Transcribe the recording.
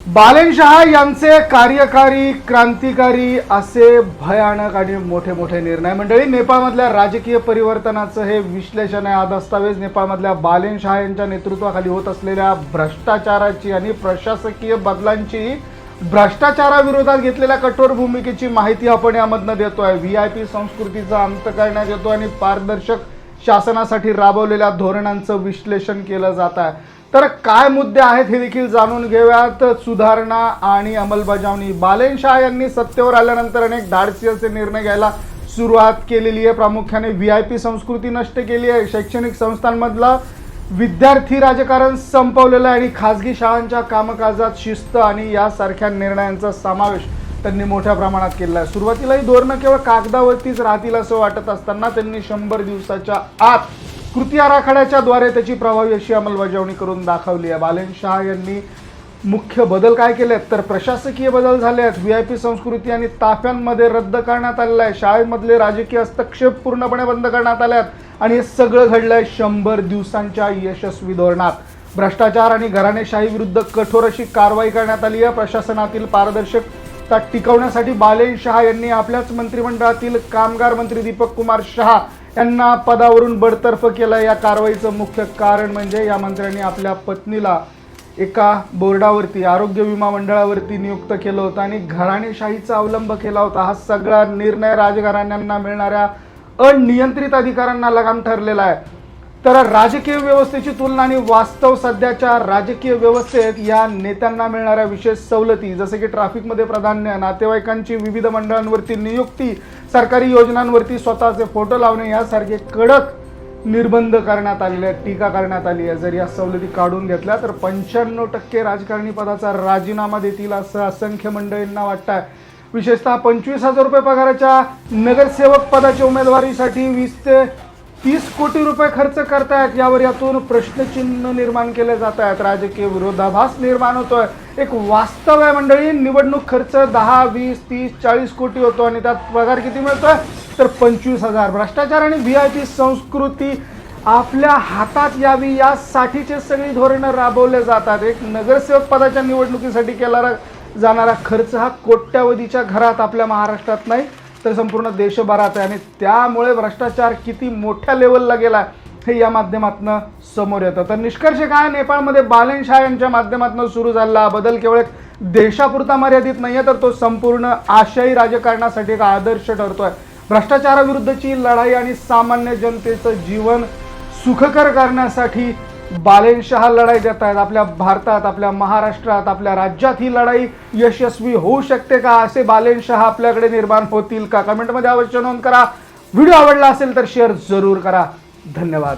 बालेन शहा यांचे कार्यकारी क्रांतिकारी असे भयानक आणि मोठे मोठे निर्णय। मंडळी, नेपाळमधल्या राजकीय परिवर्तनाचं हे विश्लेषण आहे। हा दस्तावेज नेपाळमधल्या बालेन शहा यांच्या नेतृत्वाखाली होत असलेल्या भ्रष्टाचाराची आणि प्रशासकीय बदलांची, भ्रष्टाचाराविरोधात घेतलेल्या कठोर भूमिकेची माहिती आपण यामधनं देतोय। व्हीआयपी संस्कृतीचा अंत करण्यात येतो आणि पारदर्शक शासनासाठी राबवलेल्या धोरणांचं विश्लेषण केलं जात आहे। तर काय मुद्दे आहेत हे देखील जाणून घेऊयात। सुधारणा आणि अंमलबजावणी। बालेन शहा यांनी सत्तेवर आल्यानंतर अनेक धाडसी असे निर्णय घ्यायला सुरुवात केलेली आहे। प्रामुख्याने व्हीआयपी संस्कृती नष्ट केली आहे, शैक्षणिक संस्थांमधला विद्यार्थी राजकारण संपवलेलं आहे आणि खासगी शाळांच्या कामकाजात शिस्त आणि यासारख्या निर्णयांचा समावेश त्यांनी मोठ्या प्रमाणात केला आहे। सुरुवातीला ही धोरणं केवळ कागदावरतीच राहतील असं वाटत असताना त्यांनी 100 दिवसाच्या आत कृती आराखड्याच्या द्वारे त्याची प्रभावी अशी अंमलबजावणी करून दाखवली आहे। बालेन शहा यांनी मुख्य बदल काय केलेत तर प्रशासकीय बदल झाले आहेत। व्हीआयपी संस्कृती आणि ताफ्यांमध्ये रद्द करण्यात आलेलं आहे। शाळेमधले राजकीय हस्तक्षेप पूर्णपणे बंद करण्यात आले आहेत आणि हे सगळं घडलंय 100 दिवसांच्या यशस्वी धोरणात। भ्रष्टाचार आणि घराणेशाही विरुद्ध कठोर अशी कारवाई करण्यात आली आहे। प्रशासनातील पारदर्शकता टिकवण्यासाठी बालेन शहा यांनी आपल्याच मंत्रिमंडळातील कामगार मंत्री दीपक कुमार शहा यांना पदावरून बडतर्फ केलं। या कारवाईचं मुख्य कारण म्हणजे या मंत्र्यांनी आपल्या पत्नीला एका बोर्डावरती, आरोग्य विमा मंडळावरती नियुक्त केलं होतं आणि घराणेशाहीचा अवलंब केला होता। हा सगळा निर्णय राजघराण्यांना मिळणाऱ्या अनियंत्रित अधिकारांना लगाम ठरलेला आहे। तर राजकीय व्यवस्थेची तुलना आणि वास्तव सध्याच्या राजकीय व्यवस्थेत या नेत्यांना मिळणाऱ्या विशेष सवलती, जसे की ट्रॅफिकमध्ये प्राधान्य, नातेवाईकांची विविध मंडळांवरती नियुक्ती, सरकारी योजनांवरती स्वतःचे फोटो लावणे यासारखे कडक निर्बंध करण्यात आलेले आहेत, टीका करण्यात आली आहे। जर या सवलती काढून घेतल्या तर 95% राजकारणी पदाचा राजीनामा देतील असं असंख्य मंडळींना वाटतं आहे। विशेषतः 25,000 रुपये पगाराच्या नगरसेवक पदाच्या उमेदवारीसाठी 20 ते 30 कोटी रुपये खर्च करतायत। यातून प्रश्नचिन्ह निर्माण केले जात आहेत। राजकीय विरोधाभास निर्माण होतोय। एक वास्तव आहे मंडळी, निवडणूक खर्च 10, 20, 30, 40 कोटी होतो आणि त्यात पगार किती मिळतोय तर 25,000। भ्रष्टाचार आणि व्हीआयपी संस्कृती आपल्या हातात यावी यासाठीचे सगळी धोरणं राबवले जातात। एक नगरसेवक पदाच्या निवडणुकीसाठी केला जाणारा खर्च हा कोट्यावधीच्या घरात आपल्या महाराष्ट्रात नाही तर संपूर्ण देशभरात आहे आणि त्यामुळे भ्रष्टाचार किती मोठ्या लेवलला गेला हे या माध्यमातून समोर येतं। तर निष्कर्ष काय, नेपाळमध्ये बालेन शहा यांच्या माध्यमातून सुरू झालेला बदल केवळ एक देशापुरता मर्यादित नाहीये तर तो संपूर्ण आशियाई राजकारणासाठी एक आदर्श ठरतोय। भ्रष्टाचाराविरुद्धची लढाई आणि सामान्य जनतेचं जीवन सुखकर करण्यासाठी बालेन शहा लढाई देत आहेत। आपल्या भारतात, आपल्या महाराष्ट्रात, आपल्या राज्यात ही लढाई यशस्वी होऊ शकते का? असे बालेन शहा आपल्याकडे निर्माण होतील का? कमेंटमध्ये अवश्य नोंद करा। व्हिडिओ आवडला असेल तर शेअर जरूर करा। धन्यवाद।